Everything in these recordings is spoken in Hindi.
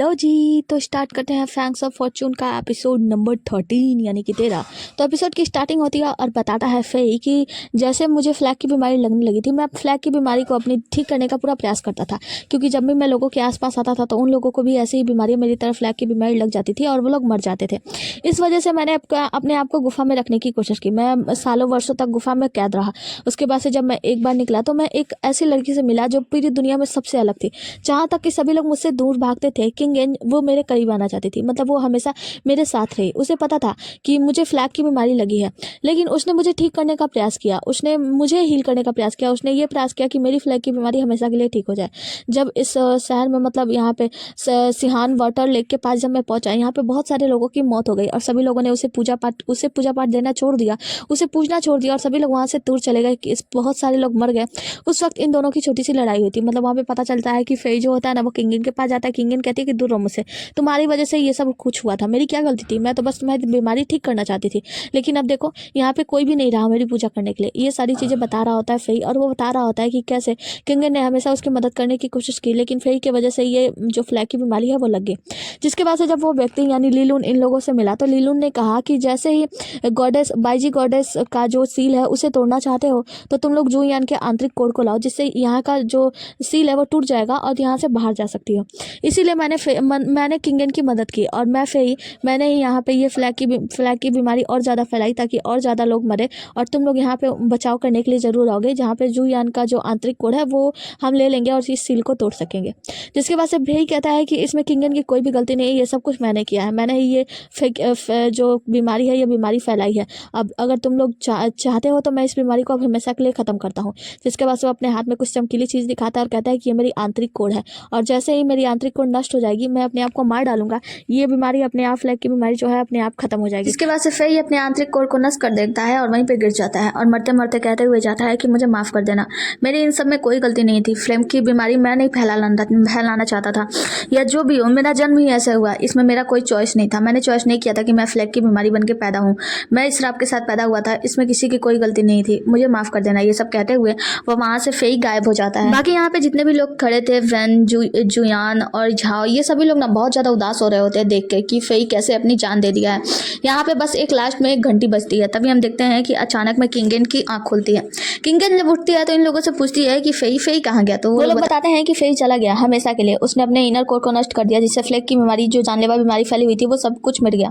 लो जी, तो स्टार्ट करते हैं फैंक्स ऑफ फॉर्चून का एपिसोड नंबर 13 यानी कि 13। तो एपिसोड की स्टार्टिंग होती है और बताता है फेई कि जैसे मुझे फ्लैग की बीमारी लगने लगी थी, मैं फ्लैग की बीमारी को अपनी ठीक करने का पूरा प्रयास करता था, क्योंकि जब भी मैं लोगों के आसपास आता था तो उन लोगों को भी ऐसी ही बीमारी मेरी तरह फ्लैग की बीमारी लग जाती थी और वो लोग मर जाते थे। इस वजह से मैंने अपने आप को गुफा में रखने की कोशिश की। मैं सालों वर्षों तक गुफा में कैद रहा। उसके बाद से जब मैं एक बार निकला तो मैं एक ऐसी लड़की से मिला जो पूरी दुनिया में सबसे अलग थी। जहाँ तक कि सभी लोग मुझसे दूर भागते थे, किंग एन वो मेरे करीब आना चाहती थी। मतलब वो हमेशा मेरे साथ रही। उसे पता था कि मुझे फ्लैग की बीमारी लगी है, लेकिन उसने मुझे ठीक करने का प्रयास किया, उसने मुझे हील करने का प्रयास किया। उसने ये प्रयास किया कि मेरी फ्लैग की बीमारी हमेशा के लिए ठीक हो जाए। जब इस शहर में मतलब यहाँ पे सिहान वाटर लेक के पास जब मैं पहुंचा, यहाँ पे बहुत सारे लोगों की मौत हो गई और सभी लोगों ने उसे पूजा पाठ देना छोड़ दिया, उसे पूजना छोड़ दिया और सभी लोग वहाँ से दूर चले गए। बहुत सारे लोग मर गए। उस वक्त इन दोनों की छोटी सी लड़ाई हुई थी। मतलब वहाँ पे पता चलता है कि फेई जो होता है ना, वो किंगन के पास जाता है। किंगन कहती है कि दूर रहो मुझसे, तुम्हारी वजह से ये सब कुछ हुआ था, मेरी क्या गलती थी, मैं तो बस तुम्हारी बीमारी ठीक करना चाहती थी। लेकिन अब देखो यहाँ पे कोई भी नहीं रहा मेरी पूजा करने के लिए। ये सारी चीज़ें बता रहा होता है फेई, और वो बता रहा होता है कि कैसे किंगन ने हमेशा उसकी मदद करने की कोशिश की, लेकिन फेई की वजह से ये जो फ्लैग की बीमारी है वो लग गई। जिसके बाद से जब वो व्यक्ति यानी लीलून इन लोगों से मिला तो लीलून ने कहा कि जैसे ही गॉडेस बाईजी गॉडेस का जो सील है उसे तोड़ना चाहते हो तो तुम लोग जू यान के आंतरिक कोड को लाओ, जिससे यहाँ का जो सील है वो टूट जाएगा और यहाँ से बाहर जा सकती हो। इसीलिए मैंने किंगन की मदद की और मैंने ही यहाँ पे ये फ्लैग की बीमारी और ज़्यादा फैलाई ताकि और ज़्यादा लोग मरे, और तुम लोग यहाँ पे बचाव करने के लिए ज़रूर आओगे, जहाँ पे जू यान का जो आंतरिक कोड है वो हम ले लेंगे और इस सील को तोड़ सकेंगे। जिसके बाद से भेई कहता है कि इसमें किंगन की कोई भी गलती नहीं है, ये सब कुछ मैंने किया है, मैंने ही ये जो बीमारी है ये बीमारी फैलाई है। अब अगर तुम लोग चाहते हो तो मैं इस बीमारी को अब हमेशा के लिए ख़त्म करता हूँ। जिसके बाद से वो अपने हाथ में कुछ चमकीली चीज़ दिखाता है और कहता है कि ये मेरी आंतरिक कोड है, और जैसे ही मेरी आंतरिक कोड नष्ट हो जाएगी मैं अपने आप को मार डालूंगा। ये बीमारी अपने आप फ्लैग की बीमारी जो है अपने आप खत्म हो जाएगी। इसके बाद से फेई अपने आंतरिक कोड को नष्ट कर देता है और वहीं पे गिर जाता है और मरते मरते कहते हुए जाता है कि मुझे माफ़ कर देना, मेरी इन सब में कोई गलती नहीं थी। फ्लेम की बीमारी मैं नहीं फैलाना चाहता था, या जो भी हो, मेरा जन्म ही ऐसा हुआ, इसमें मेरा कोई चॉइस नहीं था। मैंने चॉइस नहीं किया था कि मैं फ्लैग की बीमारी बन के पैदा हूँ, मैं इस श्राप के साथ पैदा हुआ था, इसमें किसी की कोई गलती नहीं थी, मुझे माफ़ कर देना। ये सब कहते हुए वो वहाँ से फेई गायब हो जाता है। बाकी यहाँ पे जितने भी लोग खड़े थे, वैन, जुयान और झाओ, ये सभी लोग ना बहुत ज़्यादा उदास हो रहे होते हैं देख के कि फेई कैसे अपनी जान दे दिया है। यहाँ पे बस एक लास्ट में एक घंटी बजती है, तभी हम देखते हैं कि अचानक में किंगन की आँख खुलती है। किंगन जब उठती है तो इन लोगों से पूछती है कि फेई कहाँ गया, तो वो लोग बताते हैं कि फेई चला गया हमेशा के लिए, उसने अपने इनर कोर को नष्ट कर दिया, जिससे फ्लैग की बीमारी जो जानलेवा बीमारी फैली हुई थी वो सब कुछ मिट गया।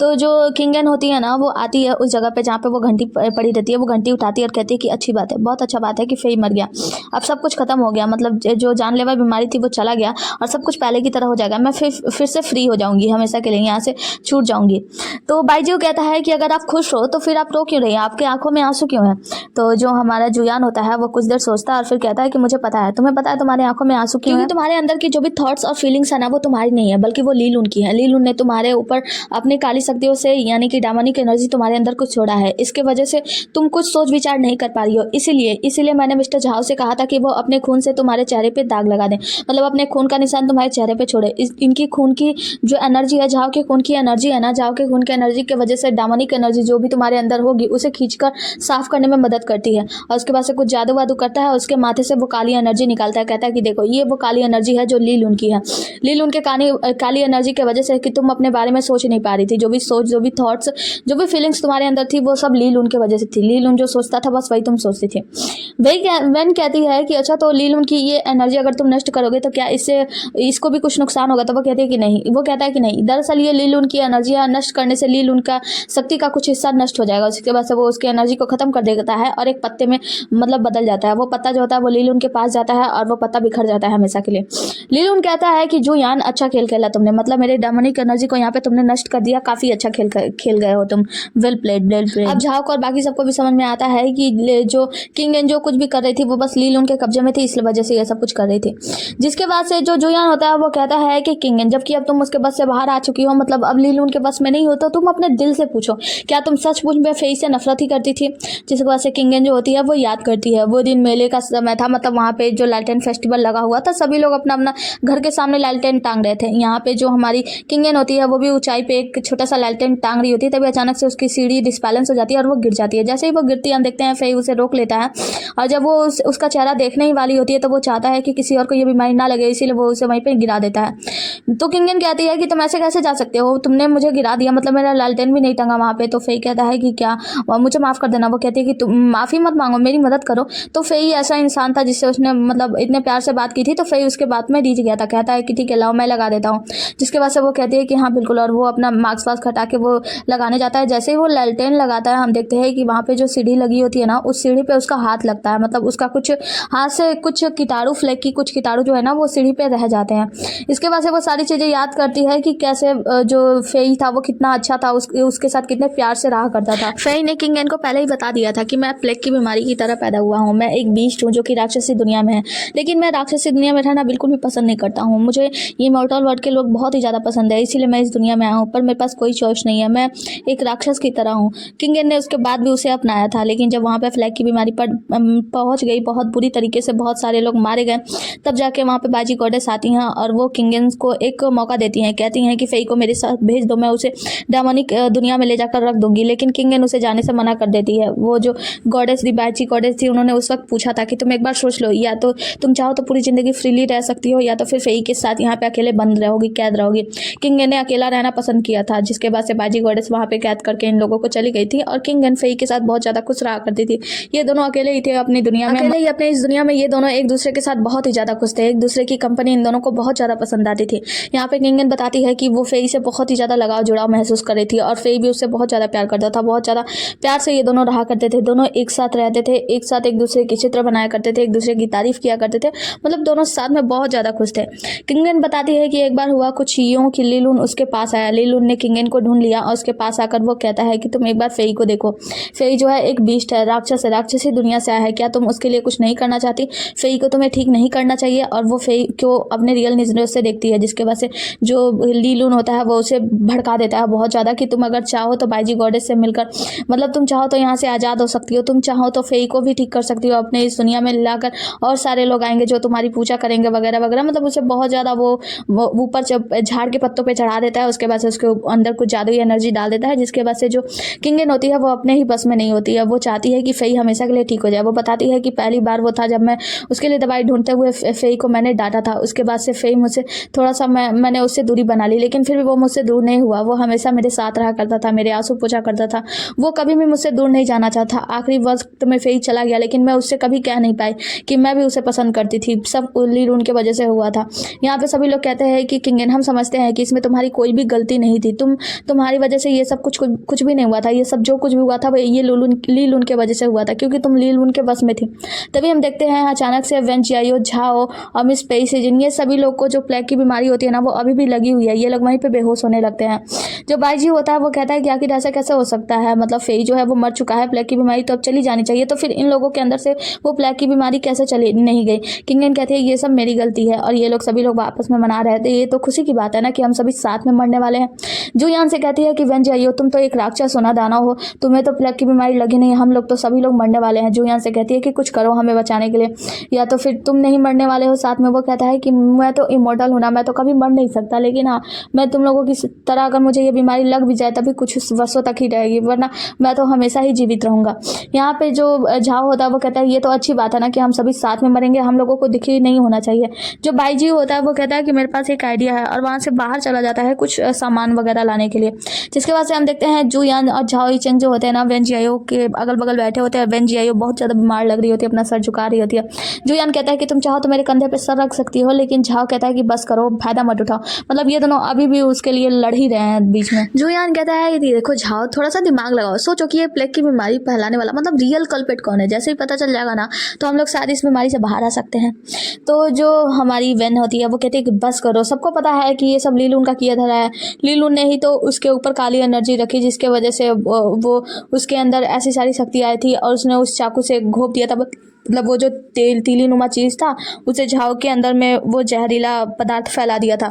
तो जो किंगन होती है ना, वो आती है उस जगह पे जहाँ पे वो घंटी पड़ी रहती है, वो घंटी उठाती है और कहती है कि अच्छी बात है, बहुत अच्छा बात है कि फेई मर गया, अब सब कुछ खत्म हो गया, मतलब जो जानलेवा बीमारी थी वो चला गया और सब कुछ पहले की तरह हो जाएगा, मैं फिर से फ्री हो जाऊंगी, हमेशा के लिए यहाँ से छूट जाऊंगी। तो बाईजी कहता है कि अगर आप खुश हो तो फिर आप रो क्यों रही हैं, आपके आंखों में आंसू क्यों हैं। तो जो हमारा जुयान होता है वो कुछ देर सोचता है और फिर कहता है कि मुझे पता है, तुम्हें पता है तुम्हारे आंखों में आंसू क्यों, क्योंकि तुम्हारे अंदर की जो भी थॉट्स और फीलिंग्स है ना वो तुम्हारी नहीं है, बल्कि वो लीलून की है। लीलून ने तुम्हारे ऊपर अपनी काली शक्तियों से यानी कि डायमोनिक एनर्जी तुम्हारे अंदर कुछ छोड़ा है, इसके वजह से तुम कुछ सोच विचार नहीं कर पा रही हो। इसीलिए मैंने मिस्टर झाओ से कहा था कि वो अपने खून से तुम्हारे चेहरे पे दाग लगा दें, मतलब अपने खून का निशान तुम्हारे चेहरे पे छोड़े। इनकी खून की जो एनर्जी है, झाओ के खून की एनर्जी है ना, झाओ के खून की एनर्जी की वजह से डायमोनिक एनर्जी जो भी तुम्हारे अंदर होगी उसे खींचकर साफ करने में मदद करती है, और उसके बाद से कुछ जादू वादू करता है, उसके माथे से वो काली एनर्जी निकालता है। कहता है कि देखो ये वो काली एनर्जी है जो लीलून की है, लीलून के काली एनर्जी की वजह से कि तुम अपने बारे में सोच नहीं पा रही थी, जो भी थॉट्स, जो भी फीलिंग्स तुम्हारे अंदर थी वो सब लीलून की वजह से थी। लीलून जो सोचता था बस वही तुम सोचती थी। वैन कहती है कि अच्छा तो लीलून की ये एनर्जी अगर तुम नष्ट करोगे तो क्या इसको भी कुछ नुकसान होगा, तो वो कहती है कि नहीं, वो कहता है कि नहीं, दरअसल ये लीलून की एनर्जी नष्ट करने से लीलून का शक्ति का कुछ हिस्सा नष्ट हो जाएगा, उसके बाद से वो उसकी एनर्जी को खत्म कर देता है और एक पत्ते में मतलब बदल जाता है। वो पत्ता जो होता है वो लीलून के पास जाता है और वो पत्ता बिखर जाता है हमेशा के लिए। लीलून कहता है कि जो यान अच्छा खेल खेला तुमने, मतलब मेरे डायमोनिक एनर्जी को यहाँ पे तुमने नष्ट कर दिया, काफी अच्छा खेल गए हो तुम, वेल प्लेड। अब झाओ को और बाकी सबको भी समझ में आता है कि जो किंगन जो कुछ भी कर रही थी वो बस लीलून के कब्जे में थी, इस वजह से ये सब कुछ कर रही थी। जिसके बाद से जो जुयान होता है वो कहता है कि किंगन जबकि अब तुम उसके बस से बाहर आ चुकी हो, मतलब अब लीलून के बस में नहीं हो, तो तुम अपने दिल से पूछो क्या तुम सचमुच में फेई से नफरत ही करती थी। जिसके बाद से किंगन जो होती है वो याद करती है वो दिन मेले का समय था, मतलब वहाँ पे जो लालटेन फेस्टिवल लगा हुआ था, सभी लोग अपना अपना घर के सामने लालटेन टांग रहे थे। यहाँ पे जो हमारी किंगन होती है वो भी ऊंचाई पे एक छोटा सा लालटेन टांग रही होती है, तभी अचानक से उसकी सीढ़ी डिसबैलेंस हो जाती है और वो गिर जाती है। जैसे ही वो गिरती है हम देखते हैं फेई उसे रोक लेता है, और जब वो उसका चेहरा देखने ही वाली होती है तो वो चाहता है कि किसी और को ये बीमारी ना लगे, इसीलिए वो उसे वहीं पे गिरा देता है। देता है। तो किंगन कहती है कि तुम ऐसे कैसे जा सकते हो, तुमने मुझे गिरा दिया, मतलब मेरा लालटेन भी नहीं टंगा वहाँ पे। तो फेई कहता है कि क्या, मुझे माफ़ कर देना। वो कहती है कि तुम माफ़ी मत मांगो, मेरी मदद करो। तो फेई ऐसा इंसान था जिससे उसने मतलब इतने प्यार से बात की थी, तो फेई उसके बात में रीझ गया था। कहता है कि ठीक है लाओ मैं लगा देता हूँ, जिसके बाद से वो कहती है कि हाँ बिल्कुल, और वो अपना मास्क वास्क हटा के वो लगाने जाता है। जैसे ही वो लालटेन लगाता है, हम देखते हैं कि वहाँ पे जो सीढ़ी लगी होती है ना, उस सीढ़ी पे उसका हाथ लगता है, मतलब उसका कुछ हाथ से कुछ कीटाणु फ्लेक की कुछ कीटाणु जो है ना वो सीढ़ी पे रह जाते हैं। इसके बाद से वो सारी चीज़ें याद करती है कि कैसे जो फेई था वो कितना अच्छा था, उसके साथ कितने प्यार से रहा करता था। फेई ने किंग एन को पहले ही बता दिया था कि मैं प्लेग की बीमारी की तरह पैदा हुआ हूँ, मैं एक बीस्ट हूँ जो कि राक्षसी दुनिया में है, लेकिन मैं राक्षसी दुनिया में रहना बिल्कुल भी पसंद नहीं करता हूँ। मुझे ये मॉर्टल वर्ल्ड के लोग बहुत ही ज़्यादा पसंद है, इसीलिए मैं इस दुनिया में आया हूँ, पर मेरे पास कोई चॉइस नहीं है, मैं एक राक्षस की तरह हूँ। किंग एन ने उसके बाद भी उसे अपनाया था, लेकिन जब वहाँ पे फ्लैग की बीमारी पर पहुँच गई, बहुत बुरी तरीके से बहुत सारे लोग मारे गए, तब जाके वहाँ पे बाजी गॉडेस आती हैं और वो किंगन को एक मौका देती हैं। कहती हैं कि फेई को मेरे साथ भेज दो, मैं उसे डेमोनिक दुनिया में ले जाकर रख दूंगी, लेकिन किंगन उसे जाने से मना कर देती है। वो जो गॉडेस थी, बाजी गॉडेस थी, उन्होंने उस वक्त पूछा था कि तुम एक बार सोच लो, या तो तुम चाहो तो पूरी ज़िंदगी फ्रीली रह सकती हो, या तो फिर फेई के साथ यहाँ पे अकेले बंद रहोगी, कैद रहोगी। किंगन ने अकेला रहना पसंद किया था, जिसके बाद से बाजी गॉडेस वहाँ पे कैद करके इन लोगों को चली गई थी, और किंगन फेई के साथ बहुत ज़्यादा खुश रहा करती थी। ये दोनों अकेले ही थे अपनी दुनिया में, अकेले ही अपने इस दुनिया में ये दोनों एक दूसरे के साथ बहुत ही ज़्यादा खुश थे, एक दूसरे की कंपनी इन दोनों को बहुत ज़्यादा पसंद आती थी। यहाँ पे किंगन बताती है कि वो फेई से बहुत ही ज़्यादा लगाव जुड़ाव महसूस कर रही थी, और फेई भी उससे बहुत ज़्यादा प्यार करता था, बहुत ज़्यादा प्यार से ये दोनों रहा करते थे, दोनों एक साथ रहते थे, एक साथ एक दूसरे के चित्र बनाया करते थे, एक दूसरे की तारीफ किया करते थे, मतलब दोनों साथ में बहुत ज़्यादा खुश थे। किंगन बताती है कि एक बार हुआ कुछ यूं कि लीलून उसके पास आया, लीलून ने किंगन को ढूंढ लिया और उसके पास आकर वो कहता है कि तुम एक बार फेई को देखो, फेई जो है एक बीस्ट है, राक्षस है, राक्षसी दुनिया से आया है, क्या तुम उसके लिए कुछ नहीं करना चाहती, फेई को तुम्हें ठीक नहीं करना चाहिए। और वो फेई को अपने रियल नजरों से देखती है, जिसके वजह से जो लीलून होता है वो उसे भड़का देता है बहुत ज़्यादा कि तुम अगर चाहो तो बाजी गॉडेस से मिलकर, मतलब तुम चाहो तो यहाँ से आज़ाद हो सकती हो, तुम चाहो तो फेई को भी ठीक कर सकती हो अपने इस दुनिया में लाकर, और सारे लोग आएंगे जो तुम्हारी पूजा करेंगे वगैरह वगैरह, मतलब उसे बहुत ज़्यादा वो ऊपर झाड़ के पत्तों पे चढ़ा देता है। उसके बाद से उसके अंदर कुछ जादुई एनर्जी डाल देता है, जिसके बाद से जो किंगन होती है वो अपने ही बस में नहीं होती है, वो चाहती है कि फेई हमेशा के लिए ठीक हो जाए। वो बताती है कि पहली बार वो था जब मैं उसके लिए दवाई ढूंढते हुए फेई को मैंने डांटा था, उसके बाद से फेई मुझसे थोड़ा सा मैंने उससे दूरी बना ली, लेकिन फिर भी वो मुझसे दूर नहीं हुआ, वो हमेशा मेरे साथ रहा करता था, मेरे आंसू पोंछा करता था, वो कभी भी मुझसे दूर नहीं जाना चाहता। आखिरी वक्त में फेई चला गया, लेकिन मैं उससे कभी कह नहीं पाई कि मैं भी उसे पसंद करती थी, सब लीलून के वजह से हुआ था। यहाँ पे सभी लोग कहते हैं कि किंगन हम समझते हैं कि इसमें तुम्हारी कोई भी गलती नहीं थी, तुम्हारी वजह से ये सब कुछ भी नहीं हुआ था, ये सब जो कुछ भी हुआ था वो ये लीलून के वजह से हुआ था, क्योंकि तुम लीलून के बस में थी। तभी हम देखते हैं अचानक से वेन जियाओ, झाओ और मिस पेई सीजन, ये सभी लोग को जो प्लेग की बीमारी होती है ना वो अभी भी लगी हुई है, ये लोग वहीं पे बेहोश होने लगते हैं। जो बाईजी होता है वो कहता है कि आखिर ऐसा कैसे हो सकता है, मतलब फेई जो है वो मर चुका है, प्लेग की बीमारी तो अब चली जानी चाहिए, तो फिर इन लोगों के अंदर से वो प्लेग की बीमारी कैसे चली नहीं गई। किंगन कहते हैं ये सब मेरी गलती है, और ये लोग सभी लोग आपस में मना रहे थे, ये तो खुशी की बात है ना कि हम सभी साथ में मरने वाले हैं। जुयान से कहती है कि वेन जियाओ तुम तो एक राक्षस हो ना दाना हो, तुम्हें तो प्लेग की बीमारी लगी नहीं, हम लोग तो सभी लोग मरने वाले हैं। जुयान से कहती है कि कुछ करो हमें बचाने के लिए, या तो फिर तुम नहीं मरने वाले हो साथ में। वो कहता है कि मैं तो इमोर्टल हूँ ना, मैं तो कभी मर नहीं सकता, लेकिन हाँ मैं तुम लोगों की तरह अगर मुझे ये बीमारी लग भी जाए तभी कुछ वर्षों तक ही रहेगी, वरना मैं तो हमेशा ही जीवित रहूँगा। यहाँ पे जो झाओ होता है वो कहता है ये तो अच्छी बात है ना कि हम सभी साथ में मरेंगे, हम लोगों को दुखी नहीं होना चाहिए। जो बाईजी होता है वो कहता है कि मेरे पास एक आइडिया है, और वहाँ से बाहर चला जाता है कुछ सामान वगैरह लाने के लिए, जिसके बाद से हम देखते हैं जुयान और झाओ इचेंग जो होते हैं ना वेन जियाओ के अगल बगल बैठे होते हैं। वेन जियाओ बहुत ज़्यादा बीमार लग रही होती है, अपना सर झुका रही होती है। जुयान कहता है कि तुम चाहो तो मेरे कंधे पे सर रख सकती हो, लेकिन झाओ कहता है कि बस करो, फायदा मत उठाओ, मतलब ये दोनों अभी भी उसके लिए लड़ ही रहे हैं बीच में। जुयान कहता है कि देखो झाओ थोड़ा सा दिमाग लगाओ, सोचो कि ये प्लेग की बीमारी फैलाने वाला मतलब रियल कल्प्रिट कौन है, जैसे ही पता चल जाएगा ना तो हम लोग शायद इस बीमारी से बाहर आ सकते हैं। तो जो हमारी वेन होती है वो कहती है कि बस करो, सबको पता है कि ये सब लीलून का किया धरा है, लीलून ने ही तो उसके ऊपर काली एनर्जी रखी, जिसके वजह से वो उसके अंदर ऐसी सारी शक्ति आई थी, और उसने उस चाकू से घोंप दिया था, मतलब वो जो तीली नुमा चीज़ था उसे झाओ के अंदर में वो जहरीला पदार्थ फैला दिया था।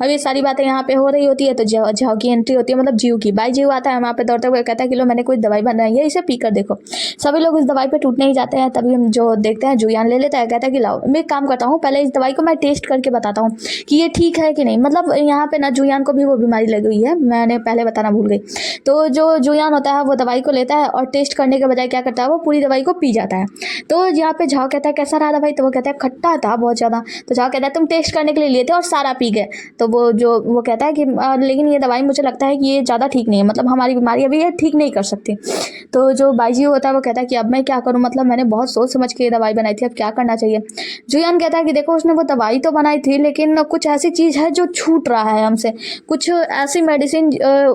अब ये सारी बातें यहाँ पे हो रही होती है, तो झाओ की एंट्री होती है, मतलब जीव की। बाई जीव आता है वहाँ पे दौड़ते हुए, कहता है कि लो मैंने कोई दवाई बनाई है, इसे पी कर देखो। सभी लोग इस दवाई पे टूटने ही जाते हैं, तभी हम जो देखते हैं जुयान ले लेता है, कहता है कि लाओ मैं एक काम करता हूँ, पहले इस दवाई को मैं टेस्ट करके बताता हूँ कि ये ठीक है कि नहीं। मतलब यहाँ पे ना जुयान को भी वो बीमारी लगी हुई है, मैंने पहले बताना भूल गई। तो जो जुयान होता है वो दवाई को लेता है और टेस्ट करने के बजाय क्या करता है, वो पूरी दवाई को पी जाता है। तो यहाँ पे झाओ कहता है कैसा रहा दवाई, तो वो कहता है खट्टा था बहुत ज़्यादा। तो झाओ कहता है तुम टेस्ट करने के लिए लिए थे और सारा पी गए। तो वो कहता है कि लेकिन ये दवाई मुझे लगता है कि ये ज़्यादा ठीक नहीं है, मतलब हमारी बीमारी अभी ये ठीक नहीं कर सकती। तो जो बाईजी होता है वो कहता है कि अब मैं क्या करूँ, मतलब मैंने बहुत सोच समझ के ये दवाई बनाई थी, अब क्या करना चाहिए। जुयान कहता है कि देखो उसने वो दवाई तो बनाई थी लेकिन कुछ ऐसी चीज़ है जो छूट रहा है हमसे, कुछ ऐसी मेडिसिन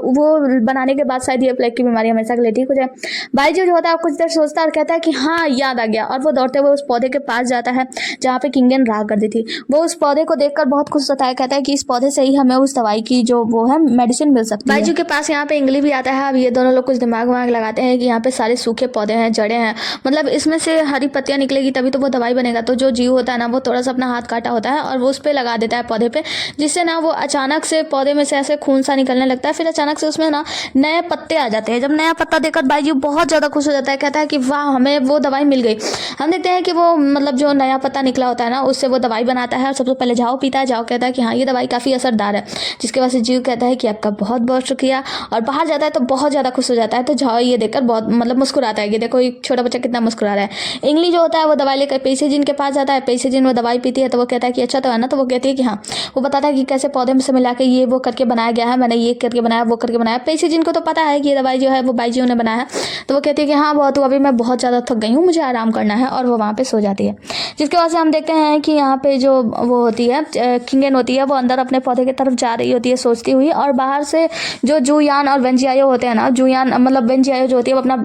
वो बनाने के बाद शायद ये प्लेग की बीमारी हमेशा के लिए ठीक हो जाए। बाईजी जो होता है कुछ देर सोचता है और कहता है कि हाँ याद आ गया, और वो दौड़ते हुए उस पौधे के पास जाता है जहाँ पे किंगन रहा करती थी। वो उस पौधे को देखकर बहुत खुश होता है, कहता है कि इस पौधे से ही हमें उस दवाई की जो वो है मेडिसिन मिल सकती है। बाईजी के पास यहाँ पे इंगली भी आता है। अब ये दोनों लोग कुछ दिमाग वाग लगाते हैं कि यहाँ पे सारे सूखे पौधे हैं, जड़ें हैं, मतलब इसमें से हरी पत्तियां निकलेगी तभी तो वो दवाई बनेगा। तो जो जीव होता है ना वो थोड़ा सा अपना हाथ काटा होता है और वो उस पर लगा देता है पौधे पे, जिससे ना वो अचानक से पौधे में से ऐसे खून सा निकलने लगता है। फिर अचानक से उसमें ना नए पत्ते आ जाते हैं। जब नया पत्ता देखकर बाईजी बहुत ज़्यादा खुश हो जाता है, कहता है कि वाह हमें वो दवाई मिल गई। हम देखते हैं कि वो मतलब जो नया पत्ता निकला होता है ना उससे वो दवाई बनाता है और सबसे पहले झाओ पीता है। झाओ कहता है कि हाँ ये दवाई काफ़ी असरदार है, जिसके वजह से जीव कहता है कि आपका बहुत बहुत शुक्रिया, और बाहर जाता है तो बहुत ज़्यादा खुश हो जाता है। तो झाओ ये देखकर बहुत मतलब मुस्कुराता है कि देखो एक छोटा बच्चा कितना मुस्कुरा रहा है। इंगली जो होता है वो दवाई लेकर पेइसेजिन के पास जाता है। पेइसेजिन वो दवाई पीती है तो वो कहता है कि अच्छा तो है ना, तो वो कहती है कि हाँ। वो बताता है कि कैसे पौधे में से मिला के ये वो करके बनाया गया है, मैंने ये करके बनाया वो करके बनाया। पेइसेजिन को तो पता है कि ये दवाई जो है वो बाईजी ने बनाया है। तो वो कहती है कि हाँ बहुत, तो अभी मैं बहुत ज़्यादा थक गई हूँ, मुझे आराम करना है, और वो वहाँ पे सो जाती है। जिसके वजह से हम देखते हैं कि यहाँ पे जो वो होती है किंगन होती है वो अंदर अपने पौधे की तरफ जा रही होती है सोचती हुई, और बाहर से जो जुयान और वेंजियायो होते हैं ना, जुयान मतलब वेंजियायो जो होती है वो अपना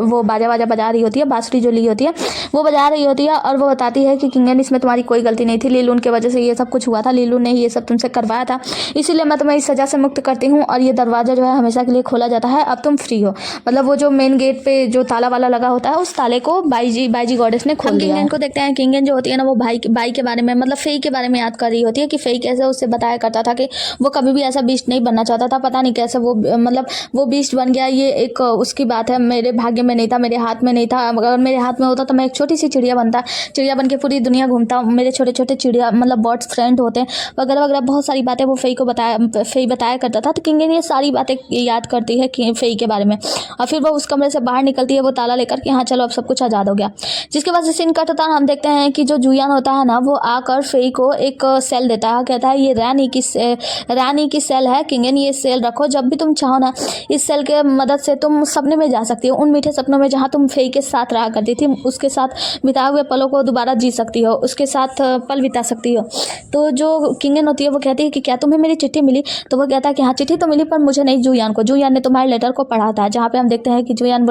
वो बाजा बजा रही होती है, बांसुरी जो ली होती है वो बजा रही होती है, और वो बताती है कि किंगन इसमें तुम्हारी कोई गलती नहीं थी, लीलून की वजह से ये सब कुछ हुआ था, लीलून ने ये सब तुमसे करवाया था, इसीलिए मैं तुम्हें इस सजा से मुक्त करती हूँ, और ये दरवाजा जो है हमेशा के लिए खोला जाता है, अब तुम फ्री हो। मतलब वो जो मेन गेट पे जो ताला वाला लगा होता है उस ताले को बाईजी गॉडेस ने खोल दिया। किंगन को देखते हैं, किंगन जो होती है ना वो बाई के बारे में मतलब फेई के बारे में याद कर रही होती है कि फेई कैसे उससे बताया करता था कि वो कभी भी ऐसा बीस्ट नहीं बनना चाहता था, पता नहीं कैसे वो मतलब वो बीस्ट बन गया, ये एक उसकी बात है, मेरे भाग्य में नहीं था, मेरे हाथ में नहीं था, अगर मेरे हाथ में होता तो मैं एक छोटी सी चिड़िया बनता, चिड़िया बन के पूरी दुनिया घूमता, मेरे छोटे छोटे चिड़िया मतलब बर्ड्स फ्रेंड होते हैं वगैरह वगैरह, बहुत सारी बातें वो फेई को बताया करता था। तो किंगन ये सारी बातें याद करती है फेई के बारे में, और फिर वो उस कमरे से बाहर निकलती है वो ताला लेकर कि हाँ चलो अब सब कुछ आज़ाद हो गया। जिसके बाद से सीन कट होता है, हम देखते हैं कि जो जुयान होता है ना वो आकर फेई को एक सेल देता है, कहता है ये रानी की सेल है किंगन, ये सेल रखो, जब भी तुम चाहो ना इस सेल के मदद से तुम सपने में जा सकती हो, उन मीठे सपनों में जहाँ तुम फेई के साथ रहा करती थी, उसके साथ बिताए हुए पलों को दोबारा जी सकती हो, उसके साथ पल बिता सकती हो। तो जो किंगन होती है वो कहती है कि क्या तुम्हें मेरी चिट्ठी मिली, तो वो कहता है कि हाँ चिट्ठी तो मिली पर मुझे नहीं, जुयान को, जुयान ने तुम्हारे लेटर को पढ़ा था। जहाँ पे हम देखते हैं कि जुयान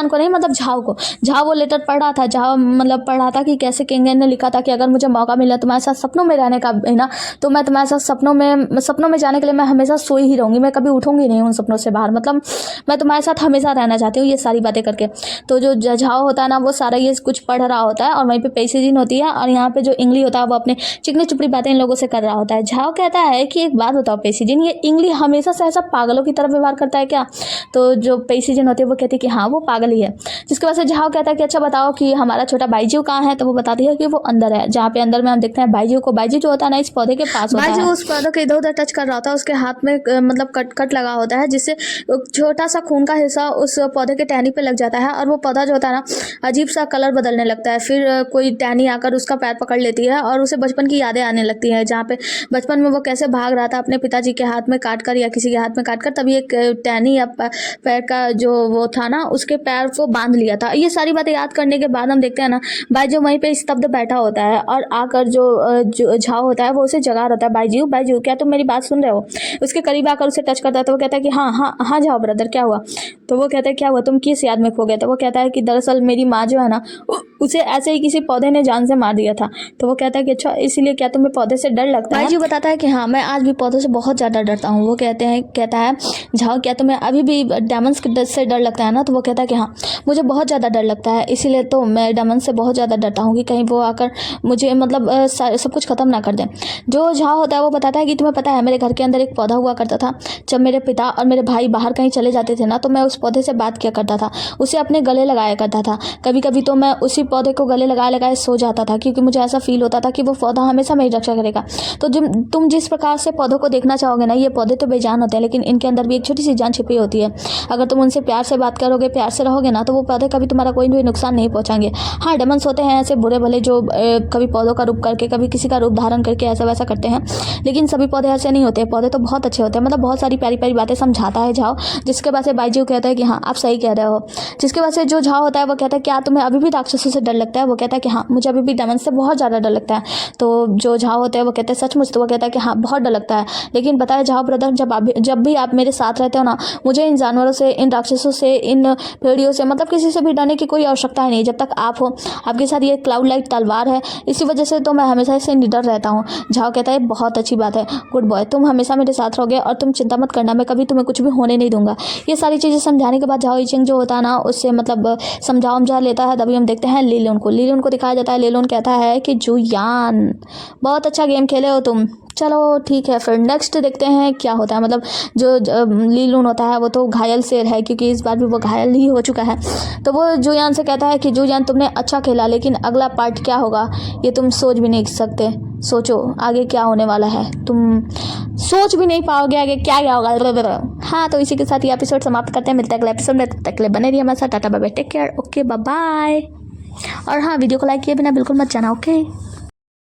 को नहीं मतलब झाओ वो लेटर पढ़ रहा था, झाओ मतलब पढ़ रहा था कि कैसे किंगन ने लिखा था कि अगर मुझे मौका मिला तुम्हारे साथ सपनों में रहने का है ना, तो मैं तुम्हारे साथ सपनों में जाने के लिए मैं हमेशा सोई ही रहूँगी, मैं कभी उठूँगी नहीं उन सपनों से बाहर, मतलब मैं तुम्हारे साथ हमेशा रहना चाहती हूँ, ये सारी बातें करके। तो जो झाओ होता है ना वो सारा ये कुछ पढ़ रहा होता है, और वहीं पे पेइसेजिन होती है, और यहाँ पे जो इंगली होता है वो अपने चिकनी चुपड़ी बातें इन लोगों से कर रहा होता है। झाओ कहता है कि एक बात बताओ पेइसेजिन, ये इंगली हमेशा से ऐसा पागलों की तरह व्यवहार करता है क्या? तो जो पेइसेजिन होती है वो कहती है कि हाँ वो पागल ही है। जिसकी वजह से झाओ कहता है कि अच्छा बताओ कि हमारा छोटा बाईजी कहाँ है, तो वो बताती है कि वो अंदर है, जहाँ पे अंदर में हम देखते हैं बाईजी जो होता है ना इस पौधे के पास होता है। बाईजी उस पौधे के इधर उधर टच कर रहा होता है, उसके हाथ में मतलब कट लगा होता है, जिससे छोटा सा खून का हिस्सा उस पौधे के टहनी पे लग जाता है, और वो पौधा जो होता है ना अजीब सा कलर बदलने लगता है। फिर कोई टहनी आकर उसका पैर पकड़ लेती है और उसे बचपन की यादें आने लगती हैं, जहाँ पे बचपन में वो कैसे भाग रहा था अपने पिताजी के हाथ में काट कर या किसी के हाथ में काट कर, तभी एक टहनी या पैर का जो वो था ना उसके पैर को बांध लिया था। ये सारी बातें याद करने के बाद हम देखते हैं ना बाईजी वहीं पे स्तब्ध बैठा होता है, और आकर जो झाओ होता है वो उसे जगा रहता है, बाईजी क्या तुम मेरी बात सुन रहे हो? उसके करीब आकर उसे टच करता है, तो वो कहता है कि हाँ झाओ ब्रदर क्या हुआ? तो वो कहता है क्या हुआ, तुम किस याद में खो गए? तो वो कहता है कि दरअसल मेरी माँ जो है ना उसे ऐसे ही किसी पौधे ने जान से मार दिया था। तो वो कहता है कि अच्छा इसीलिए क्या तुम्हें पौधे से डर लगता है? बाईजी बताता है कि हाँ मैं आज भी पौधों से बहुत ज़्यादा डरता हूँ। वो कहता है झाओ क्या तुम्हें अभी भी डायमंड्स से डर लगता है ना? तो वो कहता है कि हाँ मुझे बहुत ज़्यादा डर लगता है, इसीलिए तो मैं डायमंड से बहुत ज़्यादा डरता हूँ कि कहीं वो आकर मुझे मतलब सब कुछ ख़त्म ना कर दें। जो झाओ होता है वो बताता है कि तुम्हें पता है मेरे घर के अंदर एक पौधा हुआ करता था, जब मेरे पिता और मेरे भाई बाहर कहीं चले जाते थे ना तो मैं उस पौधे से बात किया करता था, उसे अपने गले लगाया करता था। कभी कभी तो मैं उसी पौधे को गले लगाए लगाए सो जाता था, क्योंकि मुझे ऐसा फील होता था कि वो पौधा हमेशा मेरी रक्षा करेगा। तो तुम जिस प्रकार से पौधों को देखना चाहोगे ना, ये पौधे तो बेजान होते हैं, लेकिन इनके अंदर भी एक छोटी सी जान छिपी होती है। अगर तुम उनसे प्यार से बात करोगे, प्यार से रहोगे ना, तो वो पौधे कभी तुम्हारा कोई भी नुकसान नहीं पहुंचाएंगे। हाँ, डेमन्स होते हैं ऐसे बुरे भले जो कभी पौधों का रूप करके, कभी किसी का रूप धारण करके ऐसा वैसा करते हैं, लेकिन सभी पौधे ऐसे नहीं होते। पौधे तो बहुत अच्छे होते हैं, मतलब बहुत सारी प्यारी प्यारी बातें समझाता है झाओ, जिसके बाद से बाईजू कहता है कि हाँ आप सही कह रहे हो। जिसके बाद से जो झाओ होता है वो कहता है क्या तुम्हें अभी भी राक्षसों से डर लगता है? वो कहता है कि हाँ मुझे अभी भी डेमन से बहुत ज़्यादा डर लगता है। तो जो झाओ होते हैं वो कहते हैं सचमुच? तो वो कहता है कि हाँ बहुत डर लगता है, लेकिन बताए झाओ ब्रदर, जब भी आप मेरे साथ रहते हो ना, मुझे इन जानवरों से, इन राक्षसों से, इन भेड़ियों से, मतलब किसी से भी डरने की कोई आवश्यकता है नहीं। जब तक आप हो, आपके साथ ये क्लाउड लाइट तलवार है, इसी वजह से तो मैं हमेशा से निडर रहता हूँ। झाओ कहता है बहुत अच्छी बात है, गुड बॉय, तुम हमेशा मेरे साथ रहोगे और तुम चिंता मत करना, मैं कभी तुम्हें कुछ भी होने नहीं दूंगा। ये सारी चीज़ें समझाने के बाद झाओ इचिंग जो होता है ना, उससे मतलब समझा लेता है। तभी हम देखते हैं लीलोन को दिखाया जाता है। लीलोन कहता है कि जुयान बहुत अच्छा गेम खेले हो तुम, चलो ठीक है। फिर नेक्स्ट देखते हैं क्या होता है। मतलब जो लीलून होता है वो तो घायल शेर है, क्योंकि इस बार भी वो घायल ही हो चुका है। तो वो जुयान से कहता है कि जुयान तुमने अच्छा खेला, लेकिन अगला पार्ट क्या होगा ये तुम सोच भी नहीं सकते। सोचो आगे क्या होने वाला है, तुम सोच भी नहीं पाओगे आगे क्या क्या होगा। हाँ, तो इसी के साथ ये एपिसोड समाप्त करते हैं। मिलते हैं अगले एपिसोड में, तब तक के लिए बने रहिए हमारे साथ। Tata bye bye, take care, okay bye bye. और हाँ, वीडियो को लाइक किए बिना बिल्कुल मत जाना, ओके।